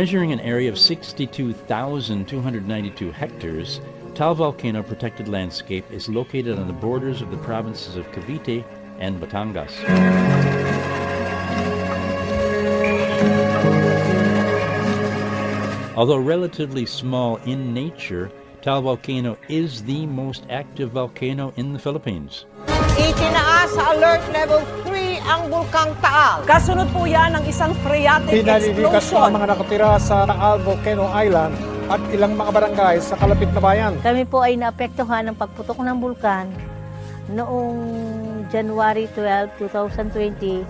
Measuring an area of 62,292 hectares, Taal Volcano Protected Landscape is located on the borders of the provinces of Cavite and Batangas. Although relatively small in nature, Taal Volcano is the most active volcano in the Philippines. Itinaas sa Alert Level 3 ang Bulkang Taal. Kasunod po yan ng isang phreatic Pinalilikas po ang explosion. mga nakatira sa Taal Volcano Island at ilang mga barangay sa kalapit na bayan. Kami po ay naapektuhan ng pagputok ng bulkan noong January 12, 2020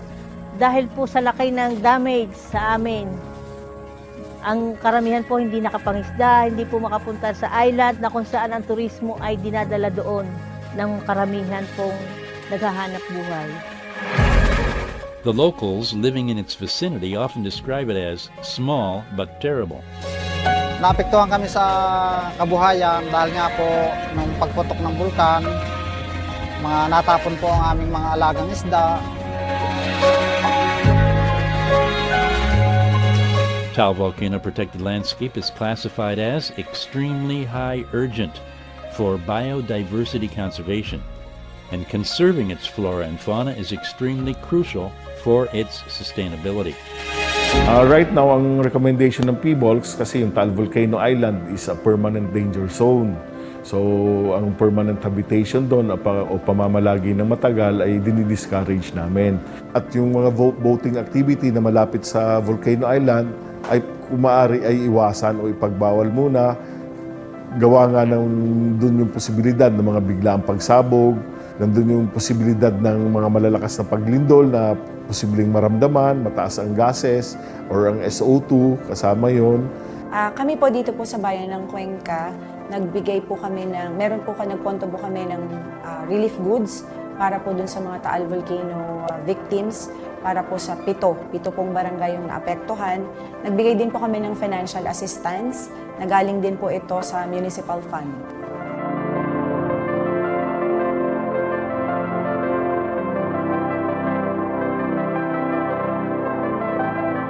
dahil po sa laki ng damage sa amin. Ang karamihan po hindi nakapangisda, hindi po makapunta sa island na kung saan ang turismo ay dinadala doon ng karamihan pong naghahanap buhay. The locals living in its vicinity often describe it as small but terrible. Naapektuhan kami sa kabuhayan dahil nga po nung pagputok ng bulkan, mga natapon po ang aming mga alagang isda. Taal Volcano Protected Landscape is classified as extremely high urgent for biodiversity conservation, and conserving its flora and fauna is extremely crucial for its sustainability. Right now, ang recommendation ng PBOLCS kasi yung Taal Volcano Island is a permanent danger zone. So, ang permanent habitation doon o pamamalagi ng matagal ay dinidiscourage namin. At yung mga boating activity na malapit sa Volcano Island ay kung maaari ay iwasan o ipagbawal muna. Gawa nga ng doon yung posibilidad ng mga biglaang pagsabog, nandun yung posibilidad ng mga malalakas na paglindol na posibleng maramdaman, mataas ang gases or ang SO2, kasama yon. Kami po dito po sa bayan ng Cuenca, nagbigay po kami nagponto po kami ng relief goods para po dun sa mga Taal Volcano victims, para po sa pito pong barangay yung naapektuhan. Nagbigay din po kami ng financial assistance, na galing din po ito sa municipal fund.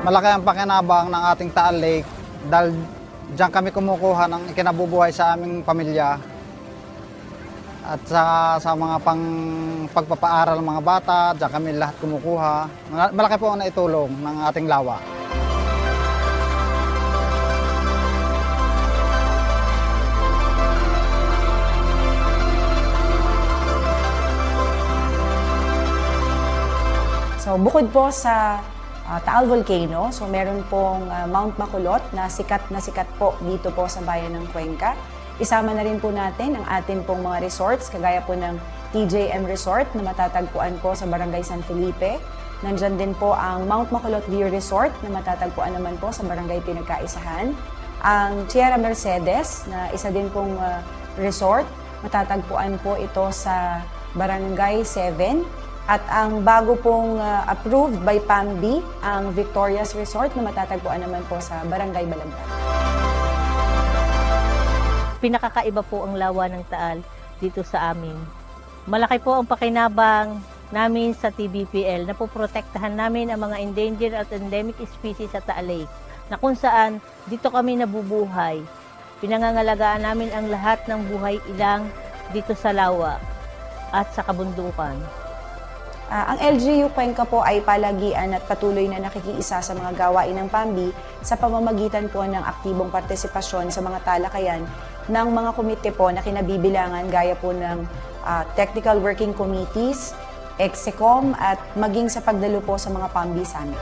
Malaki ang pakinabang ng ating Taal Lake dahil diyan kami kumukuha ng ikinabubuhay sa aming pamilya at sa mga pagpapaaral ng mga bata, diyan kami lahat kumukuha. Malaki po ang naitulong ng ating lawa. So bukod po sa Taal Volcano, so meron pong Mount Makulot na sikat po dito po sa bayan ng Cuenca. Isama na rin po natin ang atin pong mga resorts, kagaya po ng TJM Resort na matatagpuan po sa Barangay San Felipe. Nandyan din po ang Mount Makulot View Resort na matatagpuan naman po sa Barangay Pinagkaisahan. Ang Sierra Mercedes na isa din pong resort, matatagpuan po ito sa Barangay 7. At ang bago pong approved by PAMB, ang Victoria's Resort na matatagpuan naman po sa Barangay Balagtas. Pinakakaiba po ang lawa ng Taal dito sa amin. Malaki po ang pakinabang namin sa TBPL na poprotektahan namin ang mga endangered at endemic species sa Taal Lake, na kung saan dito kami nabubuhay. Pinangangalagaan namin ang lahat ng buhay ilang dito sa lawa at sa kabundukan. Ang LGU Cuenca po ay palagian at patuloy na nakikiisa sa mga gawain ng PAMB sa pamamagitan po ng aktibong partisipasyon sa mga talakayan ng mga komite po na kinabibilangan gaya po ng Technical Working Committees, EXECOM at maging sa pagdalo po sa mga PAMB Summit.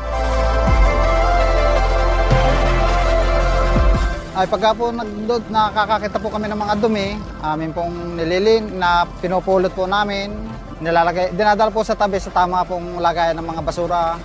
Ay pagka po nakakakita po kami ng mga dumi, amin pong nililin na pinupulot po namin, dinadala po sa tabi sa tama pong lagayan ng mga basura.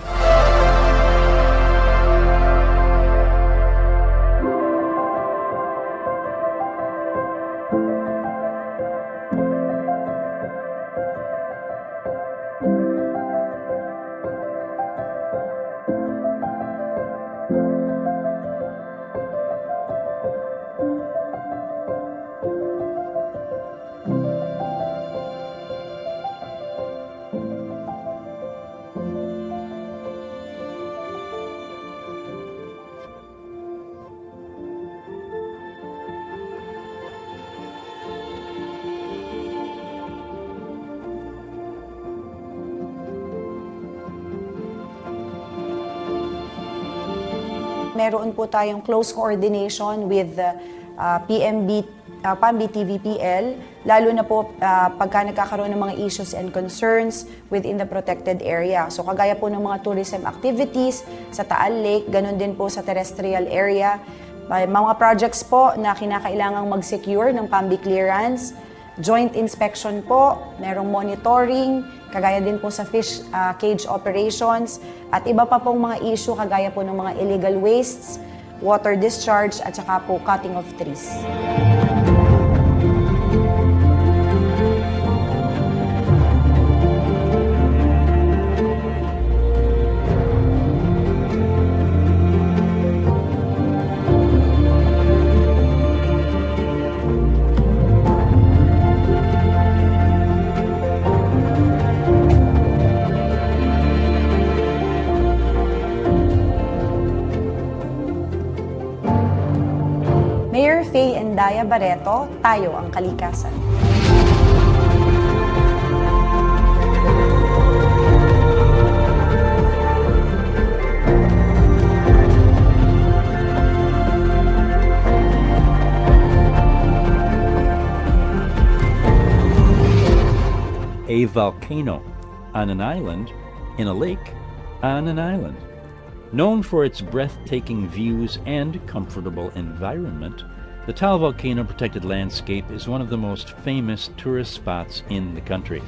meron po tayong close coordination with PAMB TVPL, lalo na po pagka nagkakaroon ng mga issues and concerns within the protected area. So kagaya po ng mga tourism activities sa Taal Lake, ganun din po sa terrestrial area. Mga projects po na kinakailangang mag-secure ng PAMB clearance, joint inspection po, merong monitoring, kagaya din po sa fish cage operations, at iba pa pong mga issue kagaya po ng mga illegal wastes, water discharge, at saka po cutting of trees. Mayor Faye and Daya Barreto, tayo ang kalikasan. A volcano on an island, in a lake on an island. Known for its breathtaking views and comfortable environment, the Taal Volcano Protected Landscape is one of the most famous tourist spots in the country.